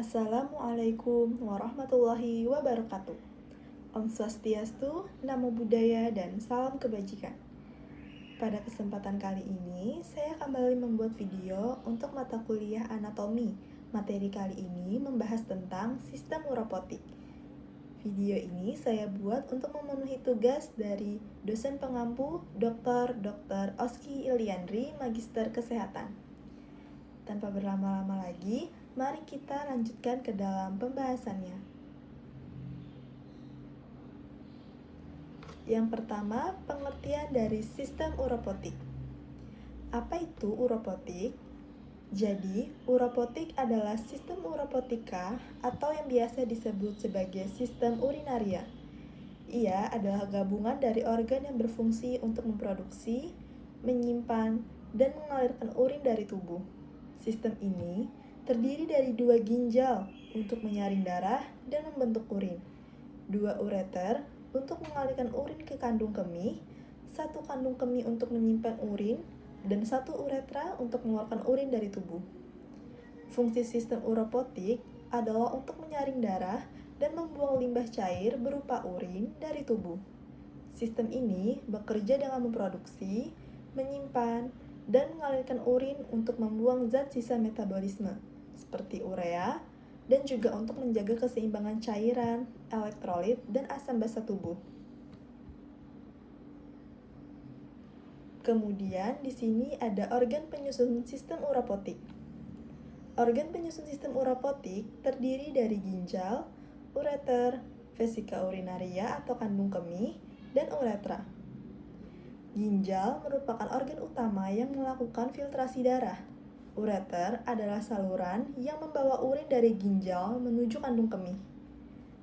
Assalamualaikum warahmatullahi wabarakatuh. Om Swastiastu, Namo Buddhaya, dan salam kebajikan. Pada kesempatan kali ini, saya kembali membuat video untuk mata kuliah anatomi. Materi kali ini membahas tentang sistem uropotik. Video ini saya buat untuk memenuhi tugas dari dosen pengampu Dr. Oski Iliandri, Magister Kesehatan. Tanpa berlama-lama lagi, mari kita lanjutkan ke dalam pembahasannya. Yang pertama, pengertian dari sistem uropotik. Apa itu uropotik? Jadi, uropotik adalah sistem uropotika atau yang biasa disebut sebagai sistem urinaria. Ia adalah gabungan dari organ yang berfungsi untuk memproduksi, menyimpan, dan mengalirkan urin dari tubuh. Sistem ini terdiri dari 2 ginjal untuk menyaring darah dan membentuk urin, 2 ureter untuk mengalirkan urin ke kandung kemih, 1 kandung kemih untuk menyimpan urin, dan 1 uretra untuk mengeluarkan urin dari tubuh. Fungsi sistem uropotik adalah untuk menyaring darah dan membuang limbah cair berupa urin dari tubuh. Sistem ini bekerja dengan memproduksi, menyimpan, dan mengalirkan urin untuk membuang zat sisa metabolisme, seperti urea, dan juga untuk menjaga keseimbangan cairan, elektrolit, dan asam basa tubuh. Kemudian di sini ada organ penyusun sistem uropotik. Organ penyusun sistem uropotik terdiri dari ginjal, ureter, vesika urinaria atau kandung kemih, dan uretra. Ginjal merupakan organ utama yang melakukan filtrasi darah. Ureter adalah saluran yang membawa urin dari ginjal menuju kandung kemih.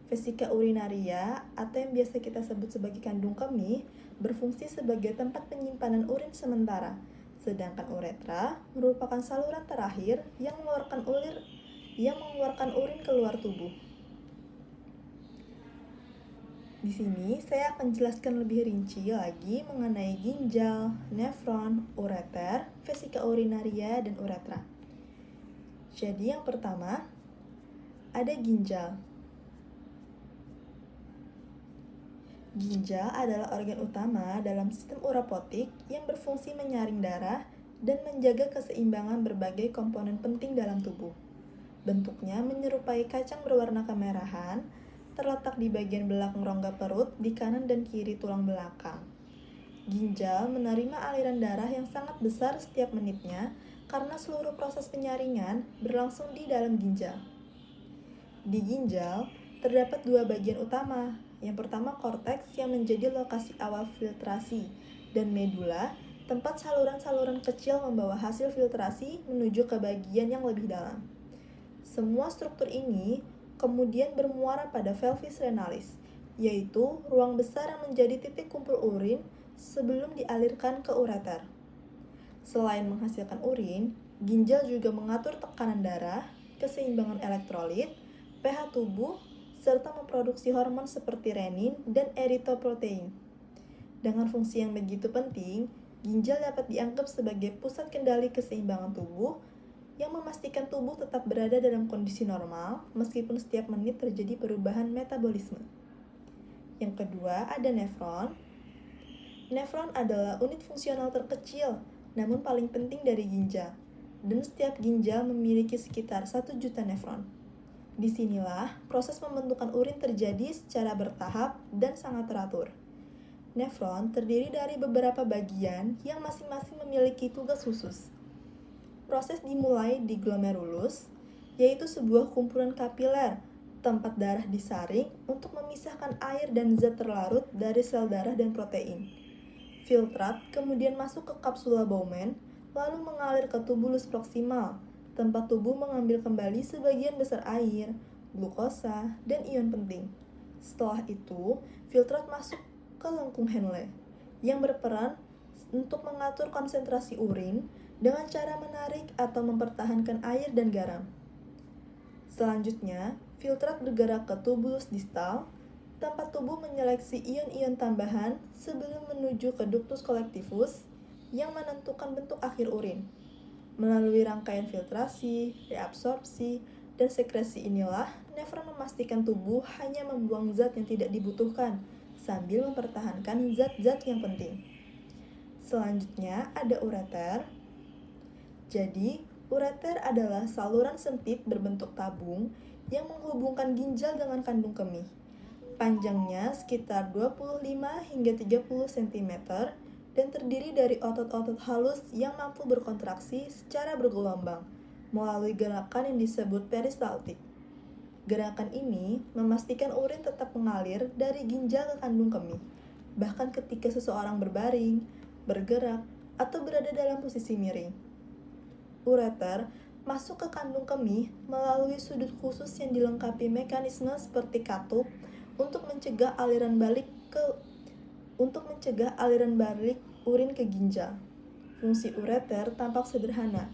Vesika urinaria atau yang biasa kita sebut sebagai kandung kemih berfungsi sebagai tempat penyimpanan urin sementara, sedangkan uretra merupakan saluran terakhir yang mengeluarkan urin keluar tubuh. Di sini saya akan jelaskan lebih rinci lagi mengenai ginjal, nefron, ureter, vesika urinaria, dan uretra. Jadi yang pertama, ada ginjal. Ginjal adalah organ utama dalam sistem uropotik yang berfungsi menyaring darah dan menjaga keseimbangan berbagai komponen penting dalam tubuh. Bentuknya menyerupai kacang berwarna kemerahan, terletak di bagian belakang rongga perut di kanan dan kiri tulang belakang. Ginjal menerima aliran darah yang sangat besar setiap menitnya karena seluruh proses penyaringan berlangsung di dalam ginjal. Di ginjal terdapat 2 bagian utama. Yang pertama korteks yang menjadi lokasi awal filtrasi, dan medula, tempat saluran-saluran kecil membawa hasil filtrasi menuju ke bagian yang lebih dalam. Semua struktur ini kemudian bermuara pada pelvis renalis, yaitu ruang besar yang menjadi titik kumpul urin sebelum dialirkan ke ureter. Selain menghasilkan urin, ginjal juga mengatur tekanan darah, keseimbangan elektrolit, pH tubuh, serta memproduksi hormon seperti renin dan eritropoietin. Dengan fungsi yang begitu penting, ginjal dapat dianggap sebagai pusat kendali keseimbangan tubuh yang memastikan tubuh tetap berada dalam kondisi normal meskipun setiap menit terjadi perubahan metabolisme. Yang kedua, ada nefron. Nefron adalah unit fungsional terkecil, namun paling penting dari ginjal, dan setiap ginjal memiliki sekitar 1 juta nefron. Disinilah proses pembentukan urin terjadi secara bertahap dan sangat teratur. Nefron terdiri dari beberapa bagian yang masing-masing memiliki tugas khusus. Proses dimulai di glomerulus, yaitu sebuah kumpulan kapiler, tempat darah disaring untuk memisahkan air dan zat terlarut dari sel darah dan protein. Filtrat kemudian masuk ke kapsula Bowman, lalu mengalir ke tubulus proksimal, tempat tubuh mengambil kembali sebagian besar air, glukosa, dan ion penting. Setelah itu, filtrat masuk ke lengkung Henle, yang berperan untuk mengatur konsentrasi urin dengan cara menarik atau mempertahankan air dan garam. Selanjutnya, filtrat bergerak ke tubulus distal, tempat tubuh menyeleksi ion-ion tambahan sebelum menuju ke ductus collectivus yang menentukan bentuk akhir urin. Melalui rangkaian filtrasi, reabsorpsi, Dan sekresi inilah nefron memastikan tubuh hanya membuang zat yang tidak dibutuhkan, sambil mempertahankan zat-zat yang penting. Selanjutnya ada ureter. Jadi, ureter adalah saluran sempit berbentuk tabung yang menghubungkan ginjal dengan kandung kemih. Panjangnya sekitar 25 hingga 30 cm dan terdiri dari otot-otot halus yang mampu berkontraksi secara bergelombang melalui gerakan yang disebut peristaltik. Gerakan ini memastikan urin tetap mengalir dari ginjal ke kandung kemih, bahkan ketika seseorang berbaring, bergerak, atau berada dalam posisi miring. Ureter masuk ke kandung kemih melalui sudut khusus yang dilengkapi mekanisme seperti katup untuk mencegah aliran balik urin ke ginjal. Fungsi ureter tampak sederhana,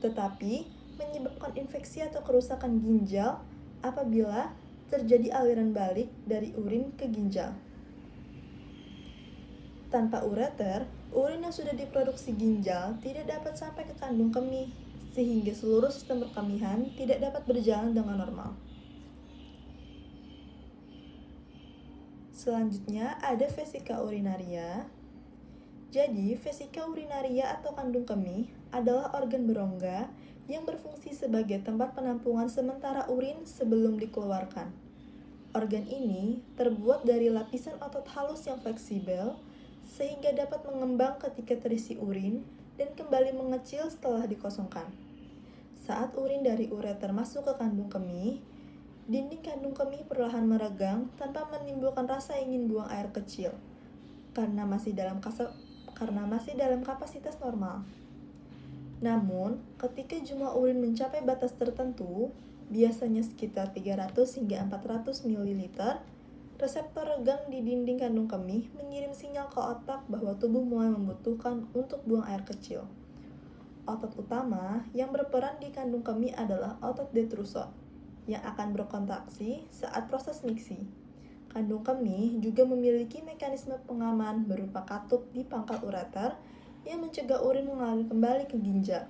tetapi menyebabkan infeksi atau kerusakan ginjal apabila terjadi aliran balik dari urin ke ginjal. Tanpa ureter, urin yang sudah diproduksi ginjal tidak dapat sampai ke kandung kemih, sehingga seluruh sistem perkemihan tidak dapat berjalan dengan normal. Selanjutnya ada vesika urinaria. Jadi, vesika urinaria atau kandung kemih adalah organ berongga yang berfungsi sebagai tempat penampungan sementara urin sebelum dikeluarkan. Organ ini terbuat dari lapisan otot halus yang fleksibel sehingga dapat mengembang ketika terisi urin dan kembali mengecil setelah dikosongkan. Saat urin dari ureter masuk ke kandung kemih, dinding kandung kemih perlahan meregang tanpa menimbulkan rasa ingin buang air kecil karena masih dalam kapasitas normal. Namun, ketika jumlah urin mencapai batas tertentu, biasanya sekitar 300 hingga 400 ml, reseptor regang di dinding kandung kemih mengirim sinyal ke otak bahwa tubuh mulai membutuhkan untuk buang air kecil. Otot utama yang berperan di kandung kemih adalah otot detrusor, yang akan berkontraksi saat proses miksi. Kandung kemih juga memiliki mekanisme pengaman berupa katup di pangkal ureter yang mencegah urin mengalir kembali ke ginjal.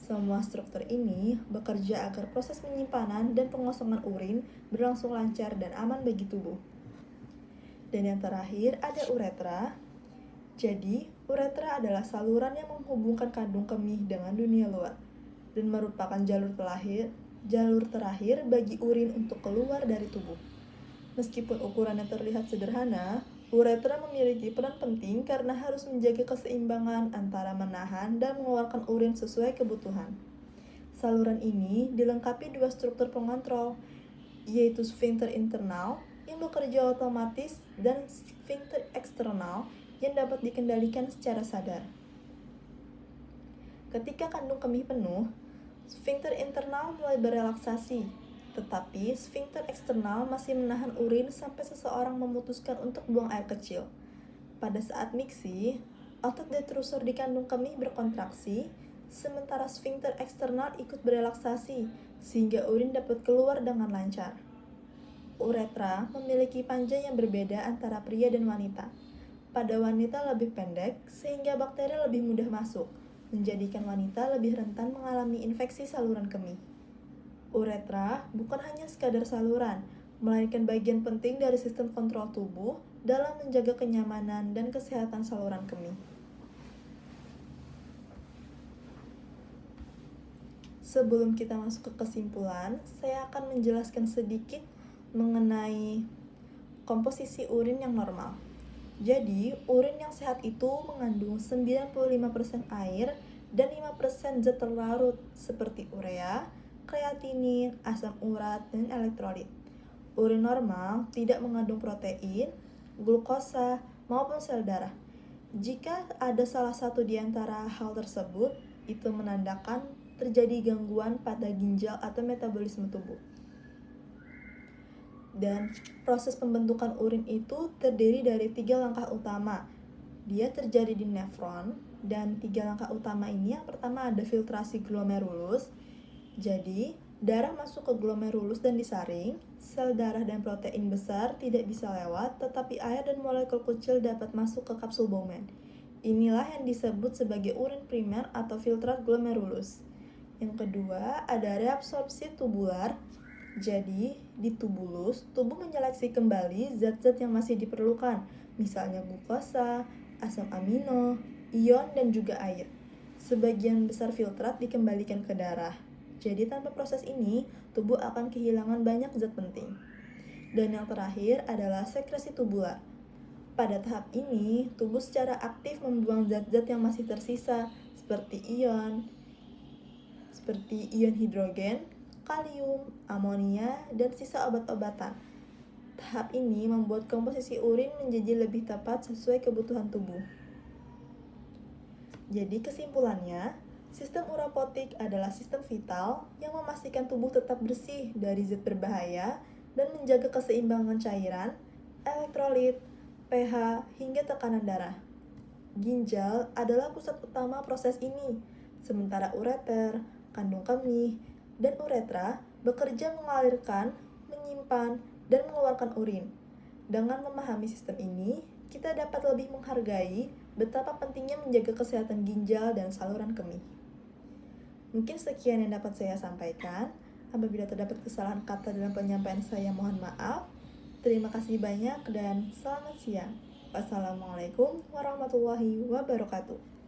Semua struktur ini bekerja agar proses penyimpanan dan pengosongan urin berlangsung lancar dan aman bagi tubuh. Dan yang terakhir ada uretra. Jadi, uretra adalah saluran yang menghubungkan kandung kemih dengan dunia luar dan merupakan jalur terakhir bagi urin untuk keluar dari tubuh. Meskipun ukurannya terlihat sederhana, uretra memiliki peran penting karena harus menjaga keseimbangan antara menahan dan mengeluarkan urin sesuai kebutuhan. Saluran ini dilengkapi dua struktur pengontrol, yaitu sphincter internal yang bekerja otomatis dan sphincter eksternal yang dapat dikendalikan secara sadar. Ketika kandung kemih penuh, sphincter internal mulai berelaksasi, tetapi sphincter eksternal masih menahan urin sampai seseorang memutuskan untuk buang air kecil. Pada saat miksi, otot detrusor di kandung kemih berkontraksi, sementara sphincter eksternal ikut berelaksasi, sehingga urin dapat keluar dengan lancar. Uretra memiliki panjang yang berbeda antara pria dan wanita. Pada wanita lebih pendek, sehingga bakteri lebih mudah masuk, menjadikan wanita lebih rentan mengalami infeksi saluran kemih. Uretra bukan hanya sekadar saluran, melainkan bagian penting dari sistem kontrol tubuh dalam menjaga kenyamanan dan kesehatan saluran kemih. Sebelum kita masuk ke kesimpulan, saya akan menjelaskan sedikit mengenai komposisi urin yang normal. Jadi, urin yang sehat itu mengandung 95% air dan 5% zat terlarut seperti urea, kreatinin, asam urat, dan elektrolit. Urin normal tidak mengandung protein, glukosa, maupun sel darah. Jika ada salah satu di antara hal tersebut, itu menandakan terjadi gangguan pada ginjal atau metabolisme tubuh. Dan proses pembentukan urin itu terdiri dari 3 langkah utama. Dia terjadi di nefron, dan 3 langkah utama ini yang pertama ada filtrasi glomerulus. Jadi, darah masuk ke glomerulus dan disaring, sel darah dan protein besar tidak bisa lewat, tetapi air dan molekul kecil dapat masuk ke kapsul Bowman. Inilah yang disebut sebagai urin primer atau filtrat glomerulus. Yang kedua, ada reabsorpsi tubular. Jadi, di tubulus, tubuh menyeleksi kembali zat-zat yang masih diperlukan, misalnya glukosa, asam amino, ion, dan juga air. Sebagian besar filtrat dikembalikan ke darah. Jadi, tanpa proses ini, tubuh akan kehilangan banyak zat penting. Dan yang terakhir adalah sekresi tubular. Pada tahap ini, tubuh secara aktif membuang zat-zat yang masih tersisa, seperti ion hidrogen, kalium, amonia, dan sisa obat-obatan. Tahap ini membuat komposisi urin menjadi lebih tepat sesuai kebutuhan tubuh. Jadi kesimpulannya, sistem urapotik adalah sistem vital yang memastikan tubuh tetap bersih dari zat berbahaya dan menjaga keseimbangan cairan, elektrolit, pH, hingga tekanan darah. Ginjal adalah pusat utama proses ini, sementara ureter, kandung kemih, dan uretra bekerja mengalirkan, menyimpan, dan mengeluarkan urin. Dengan memahami sistem ini, kita dapat lebih menghargai betapa pentingnya menjaga kesehatan ginjal dan saluran kemih. Mungkin sekian yang dapat saya sampaikan. Apabila terdapat kesalahan kata dalam penyampaian saya, mohon maaf. Terima kasih banyak dan selamat siang. Wassalamualaikum warahmatullahi wabarakatuh.